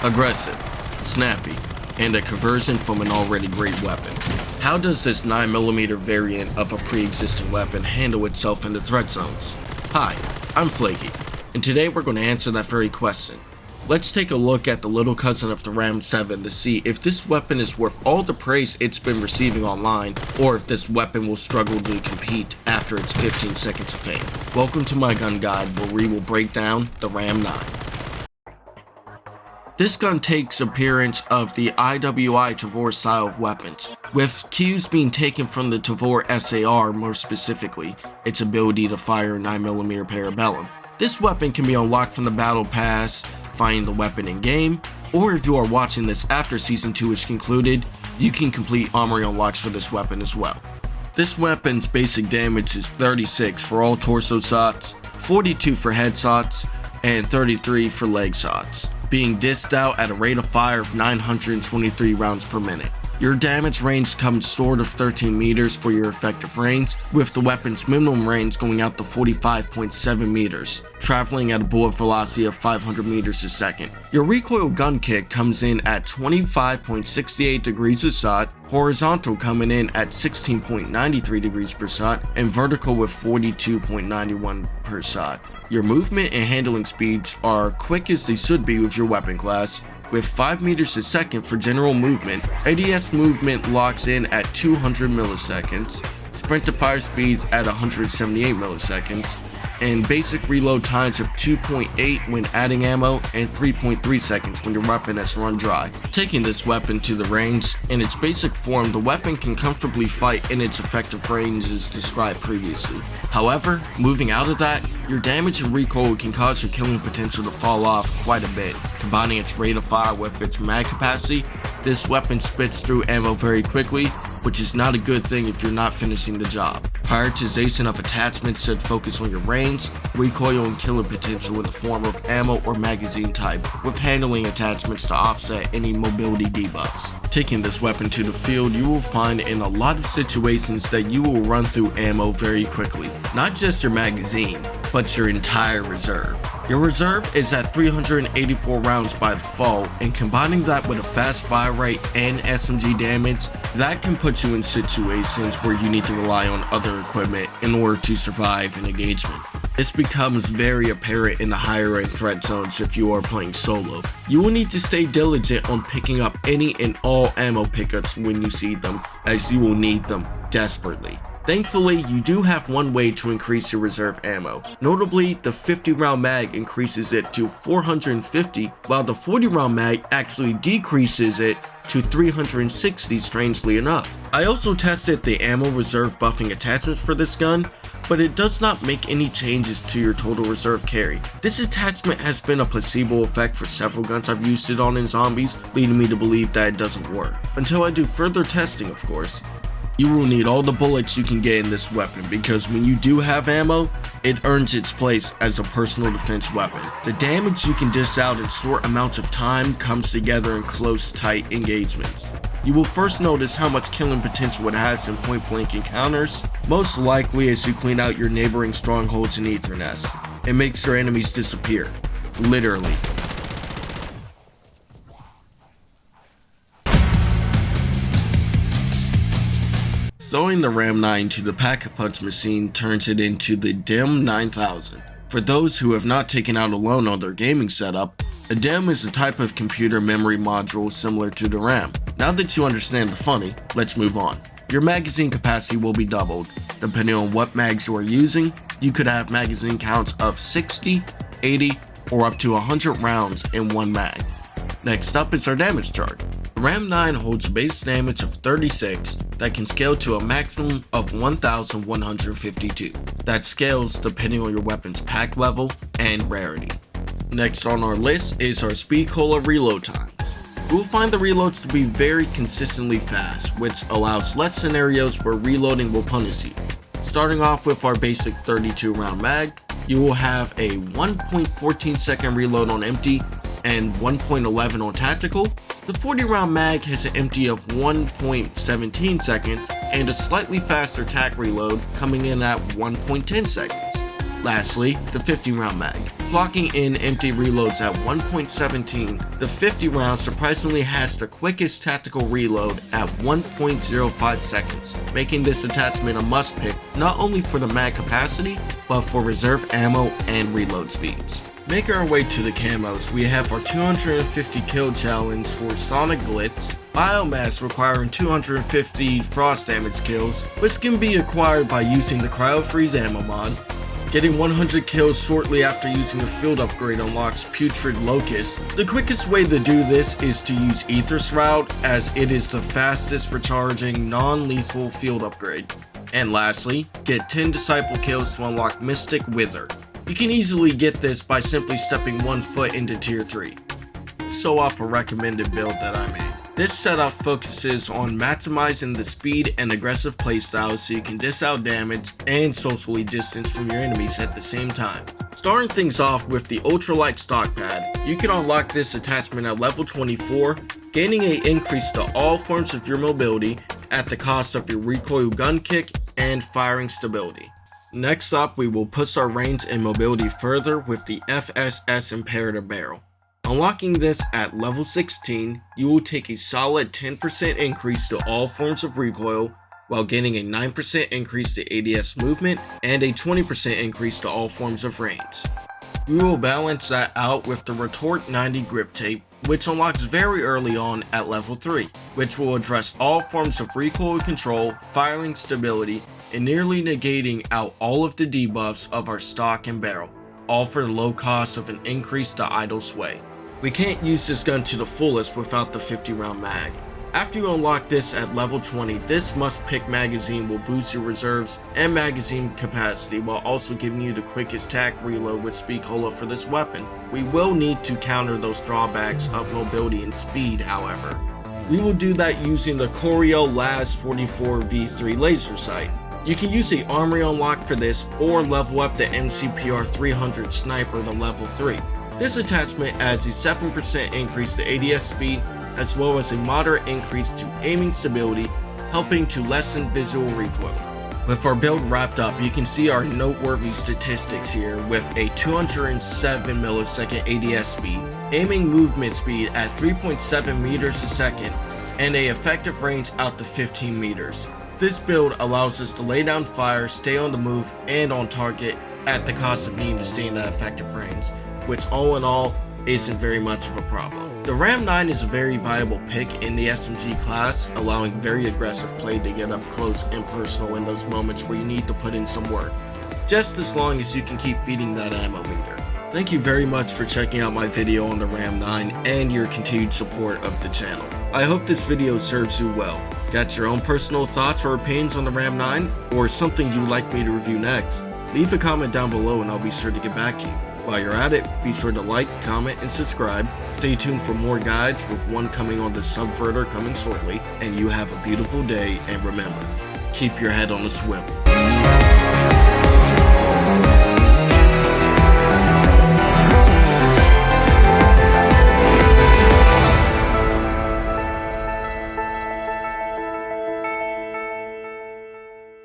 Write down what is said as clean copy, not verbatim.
aggressive, snappy, and a conversion from an already great weapon. How does this 9mm variant of a pre-existing weapon handle itself in the threat zones? Hi, I'm Flaky, and today we're going to answer that very question. Let's take a look at the little cousin of the Ram-9 to see if this weapon is worth all the praise it's been receiving online, or if this weapon will struggle to compete after its 15 seconds of fame. Welcome to my gun guide, where we will break down the Ram-9. This gun takes appearance of the IWI Tavor style of weapons, with cues being taken from the Tavor SAR, more specifically, its ability to fire 9mm parabellum. This weapon can be unlocked from the Battle Pass, finding the weapon in game, or if you are watching this after Season 2 is concluded, you can complete armory unlocks for this weapon as well. This weapon's basic damage is 36 for all torso shots, 42 for head shots, and 33 for leg shots, being dished out at a rate of fire of 923 rounds per minute. Your damage range comes short of 13 meters for your effective range, with the weapon's minimum range going out to 45.7 meters, traveling at a bullet velocity of 500 meters a second. Your recoil gun kick comes in at 25.68 degrees a shot, horizontal coming in at 16.93 degrees per shot, and vertical with 42.91 per shot. Your movement and handling speeds are quick as they should be with your weapon class, with 5 meters a second for general movement. ADS movement locks in at 200 milliseconds, sprint to fire speeds at 178 milliseconds, and basic reload times of 2.8 when adding ammo and 3.3 seconds when your weapon has run dry. Taking this weapon to the range, in its basic form, the weapon can comfortably fight in its effective range as described previously. However, moving out of that, your damage and recoil can cause your killing potential to fall off quite a bit. Combining its rate of fire with its mag capacity, this weapon spits through ammo very quickly, which is not a good thing if you're not finishing the job. Prioritization of attachments should focus on your range, recoil, and killing potential in the form of ammo or magazine type, with handling attachments to offset any mobility debuffs. Taking this weapon to the field, you will find in a lot of situations that you will run through ammo very quickly. Not just your magazine, but your entire reserve. Your reserve is at 384 rounds by default, and combining that with a fast fire rate and SMG damage, that can put you in situations where you need to rely on other equipment in order to survive an engagement. This becomes very apparent in the higher end threat zones if you are playing solo. You will need to stay diligent on picking up any and all ammo pickups when you see them, as you will need them desperately. Thankfully, you do have one way to increase your reserve ammo. Notably, the 50 round mag increases it to 450, while the 40 round mag actually decreases it to 360, strangely enough. I also tested the ammo reserve buffing attachments for this gun, but it does not make any changes to your total reserve carry. This attachment has been a placebo effect for several guns I've used it on in Zombies, leading me to believe that it doesn't work. Until I do further testing, of course. You will need all the bullets you can get in this weapon, because when you do have ammo, it earns its place as a personal defense weapon. The damage you can dish out in short amounts of time comes together in close, tight engagements. You will first notice how much killing potential it has in point-blank encounters, most likely as you clean out your neighboring strongholds and ether nests. It makes your enemies disappear. Literally. Throwing the Ram-9 to the pack-a-punch machine turns it into the DIM 9000. For those who have not taken out a loan on their gaming setup, a DIM is a type of computer memory module similar to the RAM. Now that you understand the funny, let's move on. Your magazine capacity will be doubled. Depending on what mags you are using, you could have magazine counts of 60, 80, or up to 100 rounds in one mag. Next up is our damage chart. The Ram-9 holds a base damage of 36 that can scale to a maximum of 1,152. That scales depending on your weapon's pack level and rarity. Next on our list is our speed cola reload times. You will find the reloads to be very consistently fast, which allows less scenarios where reloading will punish you. Starting off with our basic 32 round mag, you will have a 1.14 second reload on empty and 1.11 on tactical. The 40 round mag has an empty of 1.17 seconds and a slightly faster tac reload coming in at 1.10 seconds. Lastly, the 50 round mag. Clocking in empty reloads at 1.17, the 50 round surprisingly has the quickest tactical reload at 1.05 seconds, making this attachment a must pick not only for the mag capacity, but for reserve ammo and reload speeds. Making our way to the camos, we have our 250 kill challenge for Sonic Glitz, Biomass requiring 250 frost damage kills, which can be acquired by using the Cryo Freeze ammo mod. Getting 100 kills shortly after using a field upgrade unlocks Putrid Locust. The quickest way to do this is to use Aether's Route, as it is the fastest recharging non-lethal field upgrade. And lastly, get 10 Disciple kills to unlock Mystic Wizard. You can easily get this by simply stepping 1 foot into tier 3. Show off a recommended build that I made. This setup focuses on maximizing the speed and aggressive playstyles so you can dish out damage and socially distance from your enemies at the same time. Starting things off with the ultralight stock pad, you can unlock this attachment at level 24, gaining an increase to all forms of your mobility at the cost of your recoil gun kick and firing stability. Next up, we will push our range and mobility further with the FSS Imperator Barrel. Unlocking this at level 16, you will take a solid 10% increase to all forms of recoil, while getting a 9% increase to ADS movement and a 20% increase to all forms of range. We will balance that out with the Retort 90 grip tape, which unlocks very early on at level 3, which will address all forms of recoil control, firing stability, and nearly negating out all of the debuffs of our stock and barrel, all for the low cost of an increase to idle sway. We can't use this gun to the fullest without the 50 round mag. After you unlock this at level 20, this must pick magazine will boost your reserves and magazine capacity while also giving you the quickest tac reload with Speed Cola for this weapon. We will need to counter those drawbacks of mobility and speed, however. We will do that using the Coriel LAS 44 V3 laser sight. You can use the armory unlock for this or level up the MCPR 300 sniper to level 3. This attachment adds a 7% increase to ADS speed as well as a moderate increase to aiming stability, helping to lessen visual recoil. With our build wrapped up, you can see our noteworthy statistics here with a 207 millisecond ADS speed, aiming movement speed at 3.7 meters a second, and a effective range out to 15 meters. This build allows us to lay down fire, stay on the move, and on target at the cost of needing to stay in that effective range, which all in all isn't very much of a problem. The Ram-9 is a very viable pick in the SMG class, allowing very aggressive play to get up close and personal in those moments where you need to put in some work, just as long as you can keep feeding that ammo meter. Thank you very much for checking out my video on the Ram-9 and your continued support of the channel. I hope this video serves you well. Got your own personal thoughts or opinions on the Ram-9, or something you'd like me to review next? Leave a comment down below and I'll be sure to get back to you. While you're at it, be sure to like, comment, and subscribe. Stay tuned for more guides, with one coming on the Subverter coming shortly. And you have a beautiful day, and remember, keep your head on a swivel.